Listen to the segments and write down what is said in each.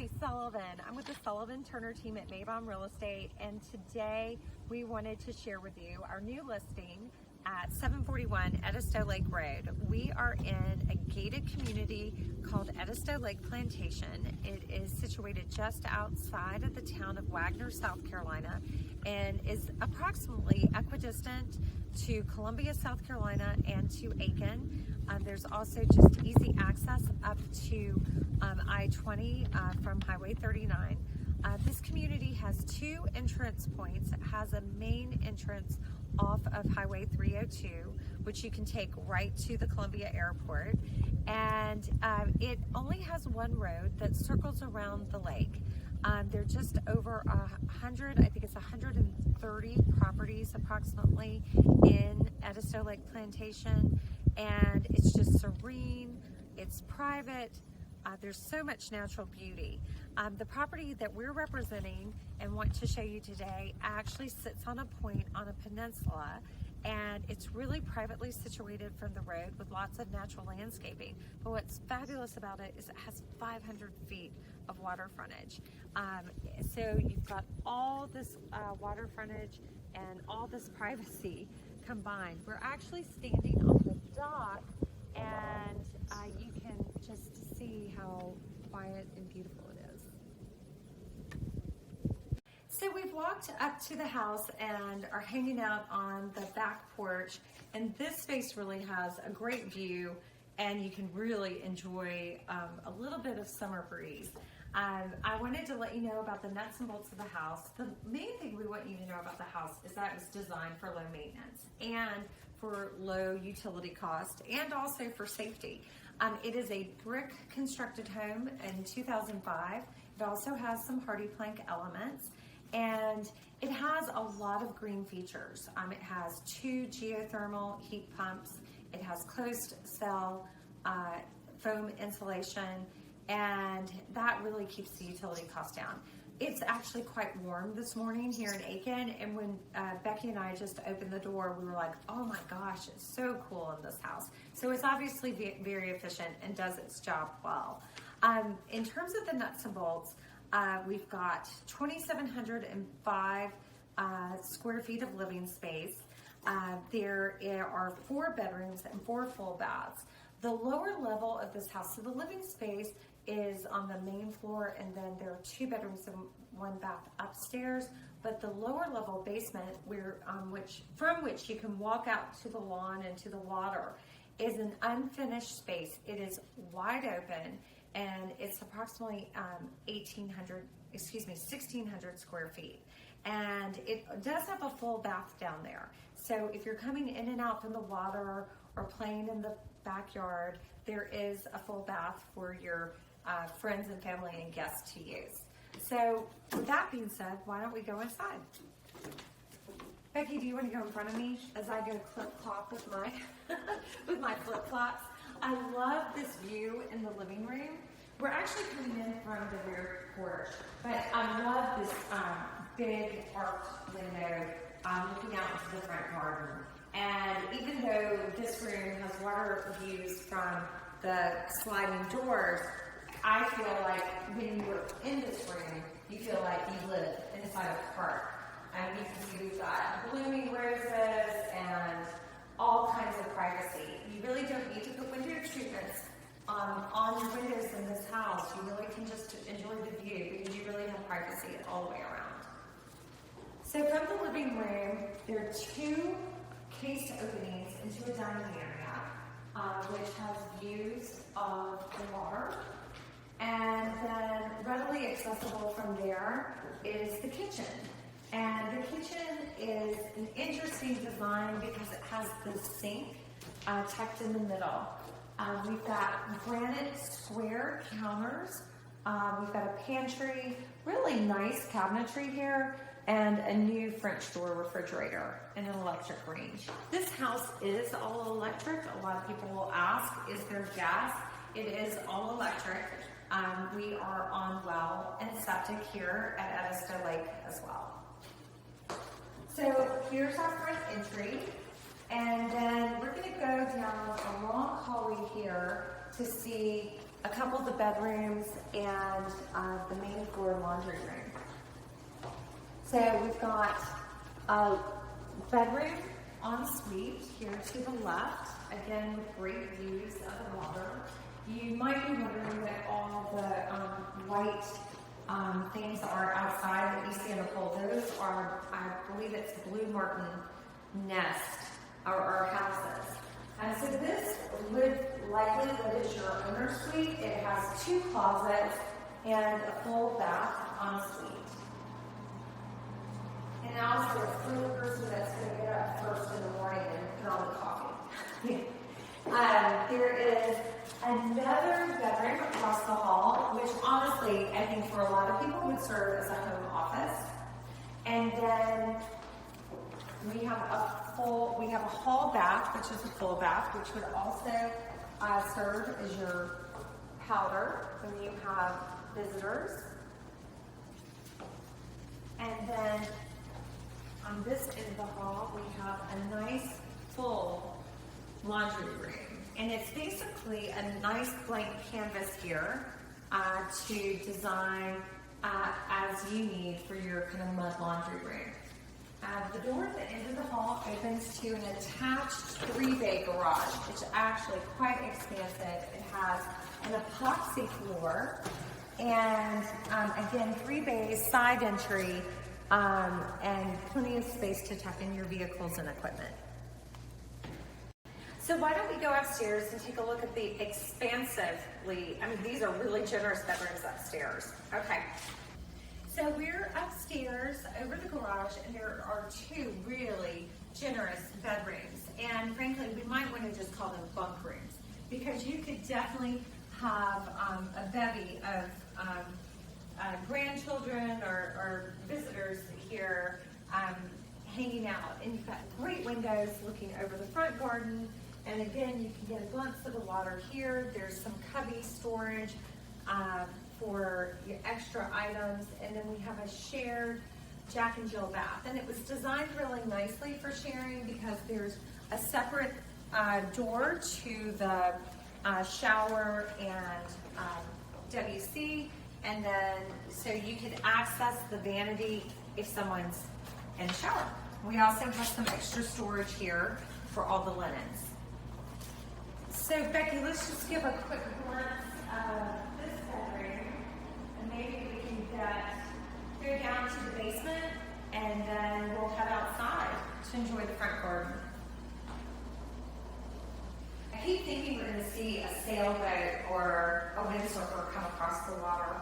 Kelly Sullivan. I'm with the Sullivan Turner team at Maybom Real Estate, and today we wanted to share with you our new listing at 741 Edisto Lake Road. We are in a gated community called Edisto Lake Plantation. It is situated just outside of the town of Wagner, South Carolina, and is approximately equidistant to Columbia, South Carolina, and to Aiken. There's also just easy access up to I-20 from Highway 39. This community has two entrance points. It has a main entrance off of Highway 302, which you can take right to the Columbia Airport. And it only has one road that circles around the lake. There are just over 100, I think it's 130 properties approximately in Edisto Lake Plantation. And it's just serene, it's private. There's so much natural beauty. The property that we're representing and want to show you today actually sits on a point on a peninsula, and it's really privately situated from the road with lots of natural landscaping. But what's fabulous about it is it has 500 feet of water frontage. So you've got all this water frontage and all this privacy combined. We're actually standing on the dock, and you can just see how quiet and beautiful it is. So we've walked up to the house and are hanging out on the back porch, and this space really has a great view, and you can really enjoy a little bit of summer breeze. I wanted to let you know about the nuts and bolts of the house. The main thing we want you to know about the house is that it was designed for low maintenance and for low utility cost, and also for safety. It is a brick constructed home in 2005. It also has some hardy plank elements, and it has a lot of green features. It has two geothermal heat pumps. It has closed cell foam insulation, and that really keeps the utility cost down. It's actually quite warm this morning here in Aiken, and when Becky and I just opened the door, we were like, oh my gosh, it's so cool in this house. So it's obviously very efficient and does its job well. In terms of the nuts and bolts, we've got 2,705 square feet of living space. There are 4 bedrooms and 4 full baths. The lower level of this house, so the living space is on the main floor, and then there are 2 bedrooms and 1 bath upstairs. But the lower level basement, from which you can walk out to the lawn and to the water, is an unfinished space. It is wide open, and it's approximately 1,600 square feet. And it does have a full bath down there. So if you're coming in and out from the water or playing in the backyard, there is a full bath for your friends and family and guests to use. So with that being said, why don't we go inside? Becky, do you want to go in front of me as I go clip-clop with my with my flip-flops? I love this view in the living room. We're actually coming in from the rear porch, but I love this big arched window looking out into the front garden. And even though this room has water views from the sliding doors, I feel like when you're in this room, you feel like you live inside a park. And you can see we've got blooming roses and all kinds of privacy. You really don't need to put window treatments on your windows in this house. You really can just enjoy the view because you really have privacy all the way around. So from the living room, there are 2 cased openings into a dining area, which has views of the water. And then readily accessible from there is the kitchen. And the kitchen is an interesting design because it has the sink tucked in the middle. We've got granite square counters. We've got a pantry, really nice cabinetry here, and a new French door refrigerator and an electric range. This house is all electric. A lot of people will ask, is there gas? It is all electric. We are on well and septic here at Edisto Lake as well. So here's our front entry, and then we're going to go down a long hallway here to see a couple of the bedrooms, and the main floor laundry room. So we've got a bedroom ensuite here to the left, again with great views of the water. You might be wondering what all the white things are outside that you see in the pool. Those are, I believe it's blue martin nest or houses. And so this would likely that is your owner's suite. It has 2 closets and a full bath ensuite. And now it's for the person that's going to get up first in the morning and put on the coffee. There is another bedroom across the hall, which honestly, I think for a lot of people would serve as a home office. And then we have a hall bath, which is a full bath, which would also serve as your powder when you have visitors. And then on this end of the hall, we have a nice full laundry room. And it's basically a nice blank canvas here to design as you need for your kind of mud laundry room. The door at the end of the hall opens to an attached 3-bay garage, which is actually quite expansive. It has an epoxy floor and again 3 bays, side entry, and plenty of space to tuck in your vehicles and equipment. So why don't we go upstairs and take a look at the expansively, these are really generous bedrooms upstairs. Okay. So we're upstairs over the garage, and there are 2 really generous bedrooms. And frankly, we might want to just call them bunk rooms, because you could definitely have a bevy of grandchildren or visitors here hanging out. And you've got great windows looking over the front garden. And again, you can get a glimpse of the water here. There's some cubby storage for your extra items. And then we have a shared Jack and Jill bath. And it was designed really nicely for sharing because there's a separate door to the shower and WC. And then, so you can access the vanity if someone's in the shower. We also have some extra storage here for all the linens. So Becky, let's just give a quick glimpse of this bedroom, and maybe we can go down to the basement, and then we'll head outside to enjoy the front garden. I keep thinking we're going to see a sailboat or a windsurfer come across the water.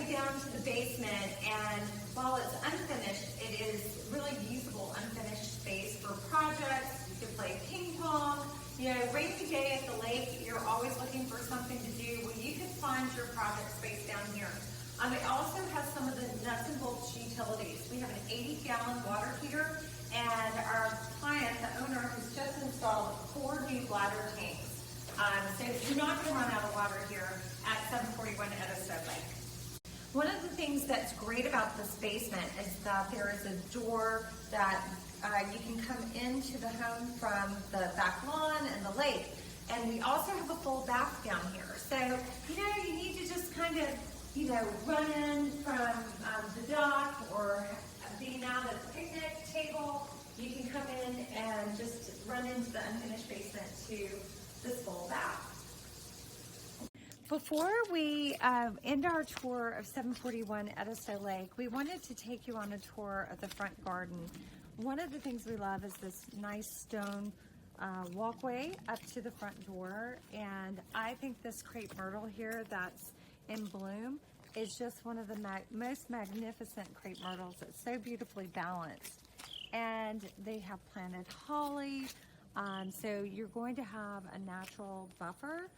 Down to the basement, and while it's unfinished, it is really usable unfinished space for projects. You can play ping pong. Rainy day at the lake, you're always looking for something to do. Well, you can find your project space down here. It also has some of the nuts and bolts utilities. We have an 80-gallon water heater, and our client, the owner, has just installed 4 new bladder tanks. So you're not going to run out of water here at 741 Edisto Lake. One of the things that's great about this basement is that there is a door that you can come into the home from the back lawn and the lake. And we also have a full bath down here. So, you need to just kind of, run in from the dock or being out at the picnic table. You can come in and just run into the unfinished basement to this full bath. Before we end our tour of 741 Edisto Lake, we wanted to take you on a tour of the front garden. One of the things we love is this nice stone walkway up to the front door, and I think this crepe myrtle here that's in bloom is just one of the most magnificent crepe myrtles. It's so beautifully balanced, and they have planted holly, so you're going to have a natural buffer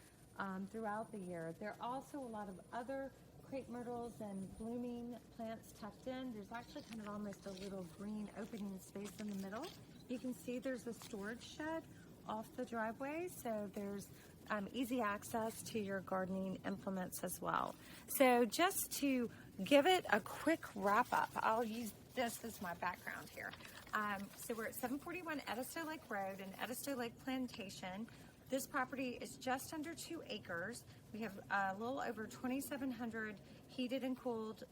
throughout the year. There are also a lot of other crepe myrtles and blooming plants tucked in. There's actually kind of almost a little green opening space in the middle. You can see there's a storage shed off the driveway, so there's easy access to your gardening implements as well. So just to give it a quick wrap up, I'll use this is my background here. So we're at 741 Edisto Lake Road in Edisto Lake Plantation. This property is just under 2 acres. We have a little over 2,700 heated and cooled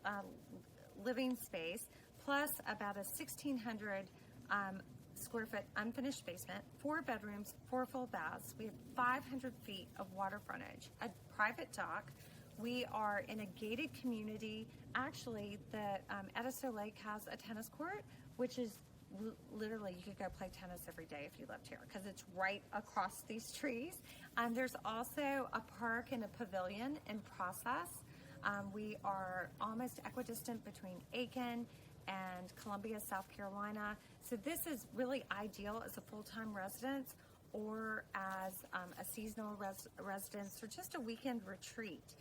living space, plus about a 1,600 square foot unfinished basement, 4 bedrooms, 4 full baths. We have 500 feet of water frontage, a private dock. We are in a gated community. Actually, the Edisto Lake has a tennis court, which is literally, you could go play tennis every day if you lived here, because it's right across these trees. There's also a park and a pavilion in process. We are almost equidistant between Aiken and Columbia, South Carolina. So this is really ideal as a full-time residence or as a seasonal residence or just a weekend retreat.